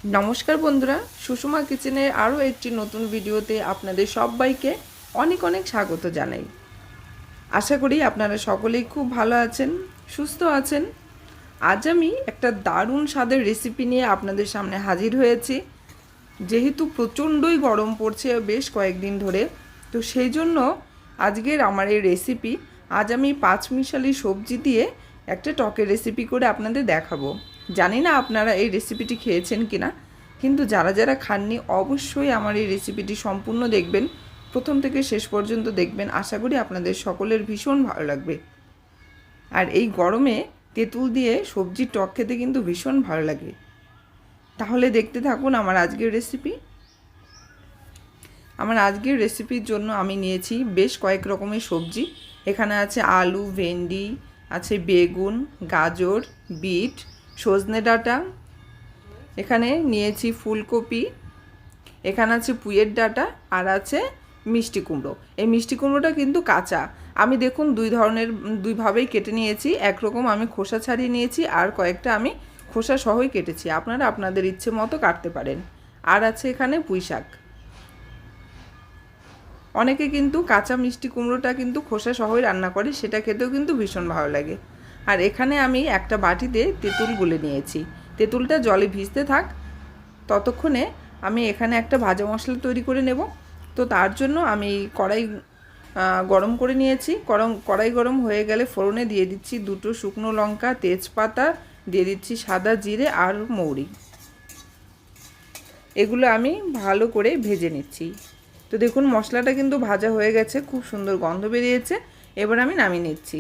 নমস্কার বন্ধুরা, সুষমা কিচেনের আরও একটি নতুন ভিডিওতে আপনাদের সবাইকে অনেক অনেক স্বাগত জানাই। আশা করি আপনারা সকলেই খুব ভালো আছেন, সুস্থ আছেন। আজ আমি একটা দারুণ স্বাদের রেসিপি নিয়ে আপনাদের সামনে হাজির হয়েছি। যেহেতু প্রচণ্ডই গরম পড়ছে বেশ কয়েকদিন ধরে, তো সেই জন্য আজকের আমার এই রেসিপি, আজ আমি পাঁচমিশালি সবজি দিয়ে একটা টকের রেসিপি করে আপনাদের দেখাবো। জানি না আপনারা এই রেসিপিটি খেয়েছেন কিনা, কিন্তু যারা যারা খাননি অবশ্যই আমার এই রেসিপিটি সম্পূর্ণ দেখবেন, প্রথম থেকে শেষ পর্যন্ত দেখবেন। আশা করি আপনাদের সকলের ভীষণ ভালো লাগবে। আর এই গরমে তেঁতুল দিয়ে সবজির টক খেতে কিন্তু ভীষণ ভালো লাগে। তাহলে দেখতে থাকুন আমার আজকের রেসিপি। আমার আজকের রেসিপির জন্য আমি নিয়েছি বেশ কয়েক রকমের সবজি। এখানে আছে আলু, ভেন্ডি, আছে বেগুন, গাজর, বিট, সজনে ডাঁটা, এখানে নিয়েছি ফুলকপি, এখানে আছে পুঁইয়ের ডাঁটা, আর আছে মিষ্টি কুমড়ো। এই মিষ্টি কুমড়োটা কিন্তু কাঁচা। আমি দেখুন দুইভাবেই কেটে নিয়েছি। একরকম আমি খোসা ছাড়িয়ে নিয়েছি, আর কয়েকটা আমি খোসা সহই কেটেছি। আপনারা আপনাদের ইচ্ছে মতো কাটতে পারেন। আর আছে এখানে পুঁই শাক। অনেকে কিন্তু কাঁচা মিষ্টি কুমড়োটা কিন্তু খোসা সহই রান্না করে, সেটা খেতেও কিন্তু ভীষণ ভালো লাগে। আর এখানে আমি একটা বাটিতে তেঁতুল গুলে নিয়েছি। তেঁতুলটা জলে ভিজতে থাক, ততক্ষণে আমি এখানে একটা ভাজা মশলা তৈরি করে নেব। তো তার জন্য আমি কড়াই গরম করে নিয়েছি। কড়াই গরম হয়ে গেলে ফোড়নে দিয়ে দিচ্ছি 2টো শুকনো লঙ্কা, তেজপাতা, দিয়ে দিচ্ছি সাদা জিরে আর মৌরি। এগুলো আমি ভালো করে ভেজে নিচ্ছি। তো দেখুন মশলাটা কিন্তু ভাজা হয়ে গেছে, খুব সুন্দর গন্ধ বেরিয়েছে। এবার আমি নামিয়ে নিচ্ছি।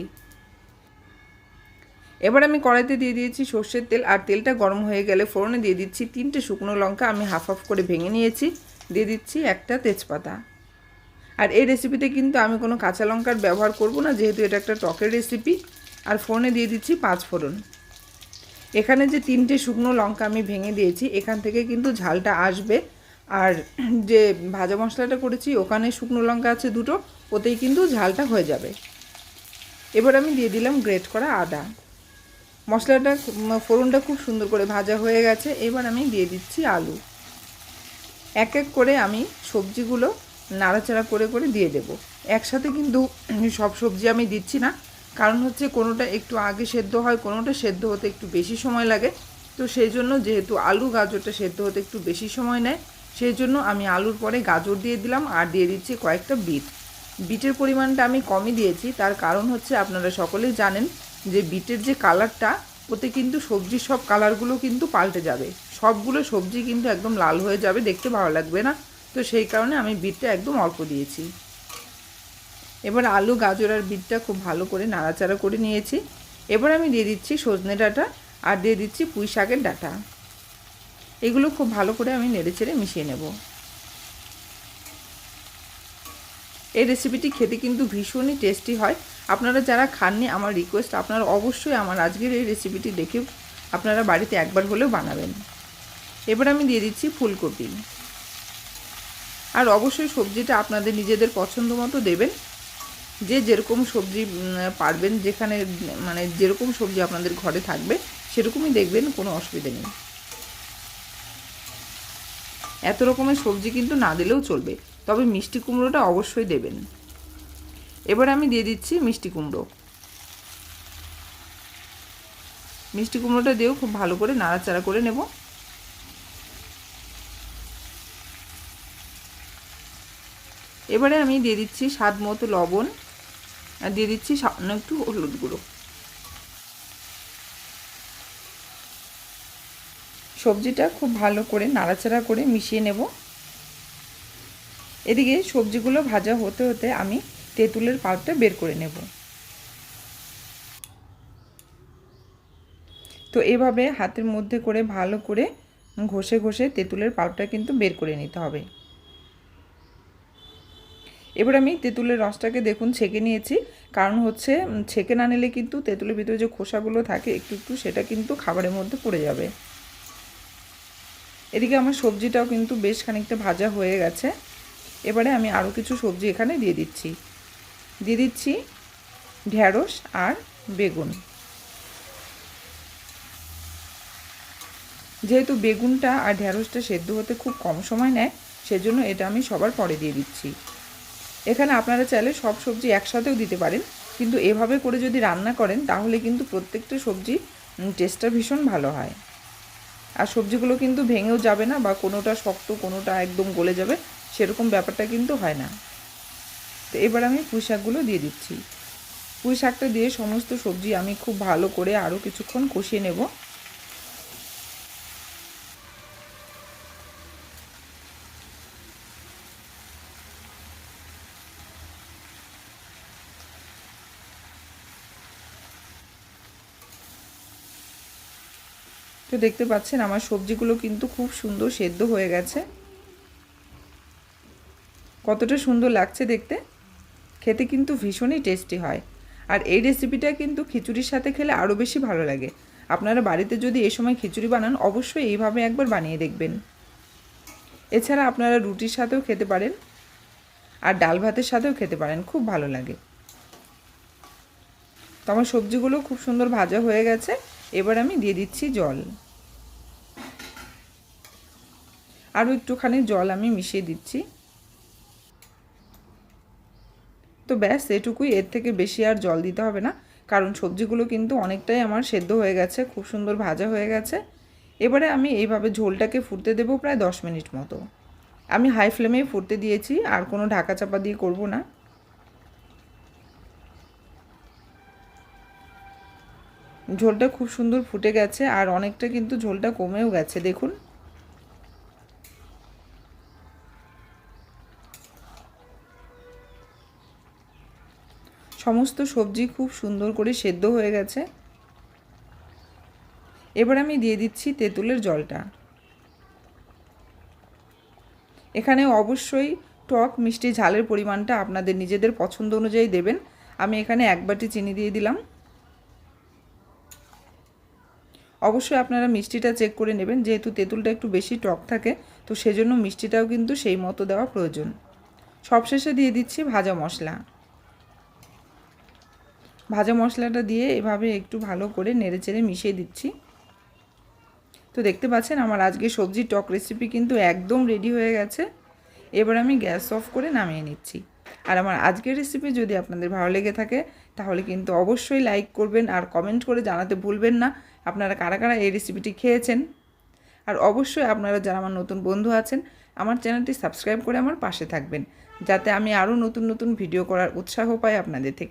এবার আমি কড়াইতে দিয়ে দিয়েছি সর্ষের তেল, আর তেলটা গরম হয়ে গেলে ফোড়নে দিয়ে দিচ্ছি 3টে শুকনো লঙ্কা আমি হাফ হাফ করে ভেঙে নিয়েছি। দিয়ে দিচ্ছি একটা তেজপাতা। আর এই রেসিপিতে কিন্তু আমি কোনো কাঁচা লঙ্কার ব্যবহার করব না, যেহেতু এটা একটা টকের রেসিপি। আর ফোড়নে দিয়ে দিচ্ছি 5 ফোড়ন। এখানে যে 3টে শুকনো লঙ্কা আমি ভেঙে দিয়েছি, এখান থেকে কিন্তু ঝালটা আসবে। আর যে ভাজা মশলাটা করেছি ওখানে শুকনো লঙ্কা আছে 2টো, ওতেই কিন্তু ঝালটা হয়ে যাবে। এবার আমি দিয়ে দিলাম গ্রেট করা আদা। মশলাটা ফোড়নটা খুব সুন্দর করে ভাজা হয়ে গেছে। এবার আমি দিয়ে দিচ্ছি আলু। এক এক করে আমি সবজিগুলো নাড়াচাড়া করে করে দিয়ে দেব। একসাথে কিন্তু সব সবজি আমি দিচ্ছি না, কারণ হচ্ছে কোনোটা একটু আগে সেদ্ধ হয়, কোনোটা সেদ্ধ হতে একটু বেশি সময় লাগে। তো সেই জন্য, যেহেতু আলু গাজরটা সেদ্ধ হতে একটু বেশি সময় নেয়, সেই জন্য আমি আলুর পরে গাজর দিয়ে দিলাম, আর দিয়ে দিচ্ছি কয়েকটা বিট। বিটের পরিমাণটা আমি কমই দিয়েছি, তার কারণ হচ্ছে আপনারা সকলেই জানেন যে বিটের যে কালারটা, ওতে কিন্তু সবজির সব কালারগুলো কিন্তু পাল্টে যাবে। সবগুলো সবজি কিন্তু একদম লাল হয়ে যাবে, দেখতে ভালো লাগবে না। তো সেই কারণে আমি বিটটা একদম অল্প দিয়েছি। এবার আলু, গাজর আর বিটটা খুব ভালো করে নাড়াচাড়া করে নিয়েছি। এবার আমি দিয়ে দিচ্ছি সজনে ডাঁটা, আর দিয়ে দিচ্ছি পুঁই শাকের ডাঁটা। এগুলো খুব ভালো করে আমি নেড়েচেড়ে মিশিয়ে নেব। এই রেসিপিটি খেতে কিন্তু ভীষণই টেস্টি হয়। আপনারা যারা খাননি, আমার রিকোয়েস্ট, আপনারা অবশ্যই আমার আজকের এই রেসিপিটি দেখে আপনারা বাড়িতে একবার হলেও বানাবেন। এবার আমি দিয়ে দিচ্ছি ফুলকপি। আর অবশ্যই সবজিটা আপনাদের নিজেদের পছন্দ মতো দেবেন। যে যেরকম সবজি পারবেন, যেখানে মানে যেরকম সবজি আপনাদের ঘরে থাকবে সেরকমই দেখবেন, কোনো অসুবিধা নেই। এত রকমের সবজি কিন্তু না দিলেও চলবে, তবে মিষ্টি কুমড়োটা অবশ্যই দেবেন। এবার আমি দিয়ে দিচ্ছি মিষ্টি কুমড়ো। মিষ্টি কুমড়োটা দিয়েও খুব ভালো করে নাড়াচাড়া করে নেব। এবারে আমি দিয়ে দিচ্ছি স্বাদ মতো লবণ, আর দিয়ে দিচ্ছি সামান্য একটু হলুদ গুঁড়ো। সবজিটা খুব ভালো করে নাড়াচাড়া করে মিশিয়ে নেব। এদিকে সবজিগুলো ভাজা হতে হতে আমি তেঁতুলের পাল্পটা বের করে নেব। তো এভাবে হাতের মধ্যে করে ভালো করে ঘষে ঘষে তেঁতুলের পাল্পটা কিন্তু বের করে নিতে হবে। এবার আমি তেঁতুলের রসটাকে দেখুন ছেঁকে নিয়েছি, কারণ হচ্ছে ছেঁকে না নিলে কিন্তু তেঁতুলের ভিতরে যে খোসাগুলো থাকে একটু একটু, সেটা কিন্তু খাবারের মধ্যে পড়ে যাবে। এদিকে আমার সবজিটাও কিন্তু বেশ খানিকটা ভাজা হয়ে গেছে। এবারে আমি আরও কিছু সবজি এখানে দিয়ে দিচ্ছি ঢ্যাঁড়স আর বেগুন। যেহেতু বেগুনটা আর ঢ্যাঁড়সটা সেদ্ধ হতে খুব কম সময় নেয়, সেজন্য এটা আমি সবার পরে দিয়ে দিচ্ছি। এখানে আপনারা চাইলে সব সবজি একসাথেও দিতে পারেন, কিন্তু এভাবে করে যদি রান্না করেন তাহলে কিন্তু প্রত্যেকটা সবজি টেস্টটা ভীষণ ভালো হয়। আর সবজিগুলো কিন্তু ভেঙেও যাবে না বা কোনোটা শক্ত কোনোটা একদম গলে যাবে, সেরকম ব্যাপারটা কিন্তু হয় না। তো এবার আমি পুঁই শাকগুলো দিয়ে দিচ্ছি। পুঁই শাকটা দিয়ে সমস্ত সবজি আমি খুব ভালো করে আরও কিছুক্ষণ কষিয়ে নেব। তো দেখতে পাচ্ছেন আমার সবজিগুলো কিন্তু খুব সুন্দর সেদ্ধ হয়ে গেছে। কতটা সুন্দর লাগছে দেখতে, খেতে কিন্তু ভীষণই টেস্টি হয়। আর এই রেসিপিটা কিন্তু খিচুড়ির সাথে খেলে আরও বেশি ভালো লাগে। আপনারা বাড়িতে যদি এই সময় খিচুড়ি বানান, অবশ্যই এইভাবে একবার বানিয়ে দেখবেন। এছাড়া আপনারা রুটির সাথেও খেতে পারেন আর ডাল ভাতের সাথেও খেতে পারেন, খুব ভালো লাগে। তো আমার সবজিগুলো খুব সুন্দর ভাজা হয়ে গেছে। এবার আমি দিয়ে দিচ্ছি জল। আরও একটুখানি জল আমি মিশিয়ে দিচ্ছি। তো ব্যাস এটুকুই, এর থেকে বেশি আর জল দিতে হবে না, কারণ সবজিগুলো কিন্তু অনেকটাই আমার সেদ্ধ হয়ে গেছে, খুব সুন্দর ভাজা হয়ে গেছে। এবারে আমি এইভাবে ঝোলটাকে ফুটতে দেবো প্রায় 10 মিনিট মতো। আমি হাই ফ্লেমেই ফুটতে দিয়েছি, আর কোনো ঢাকা চাপা দিয়ে করব না। ঝোলটা খুব সুন্দর ফুটে গেছে আর অনেকটা কিন্তু ঝোলটা কমেও গেছে, দেখুন। সমস্ত সবজি খুব সুন্দর করে সেদ্ধ হয়ে গেছে। এবার আমি দিয়ে দিচ্ছি তেঁতুলের জলটা। এখানে অবশ্যই টক মিষ্টি ঝালের পরিমাণটা আপনাদের নিজেদের পছন্দ অনুযায়ী দেবেন। আমি এখানে 1 বাটি চিনি দিয়ে দিলাম। অবশ্যই আপনারা মিষ্টিটা চেক করে নেবেন, যেহেতু তেঁতুলটা একটু বেশি টক থাকে, তো সেজন্য মিষ্টিটাও কিন্তু সেই মতো দেওয়া প্রয়োজন। সবশেষে দিয়ে দিচ্ছি ভাজা মশলা। ভাজা মশলাটা দিয়ে এভাবে একটু ভালো করে নেড়েচেড়ে মিশিয়ে দিচ্ছি। তো দেখতে পাচ্ছেন আমার আজকে সবজির টক রেসিপি কিন্তু একদম রেডি হয়ে গেছে। এবার আমি গ্যাস অফ করে নামিয়ে নিচ্ছি। আর আমার আজকের রেসিপি যদি আপনাদের ভালো লেগে থাকে, তাহলে কিন্তু অবশ্যই লাইক করবেন আর কমেন্ট করে জানাতে ভুলবেন না আপনারা কারা কারা এই রেসিপিটি খেয়েছেন। আর অবশ্যই আপনারা যারা আমার নতুন বন্ধু আছেন, আমার চ্যানেলটি সাবস্ক্রাইব করে আমার পাশে থাকবেন, যাতে আমি আরও নতুন নতুন ভিডিও করার উৎসাহ পাই আপনাদের থেকে।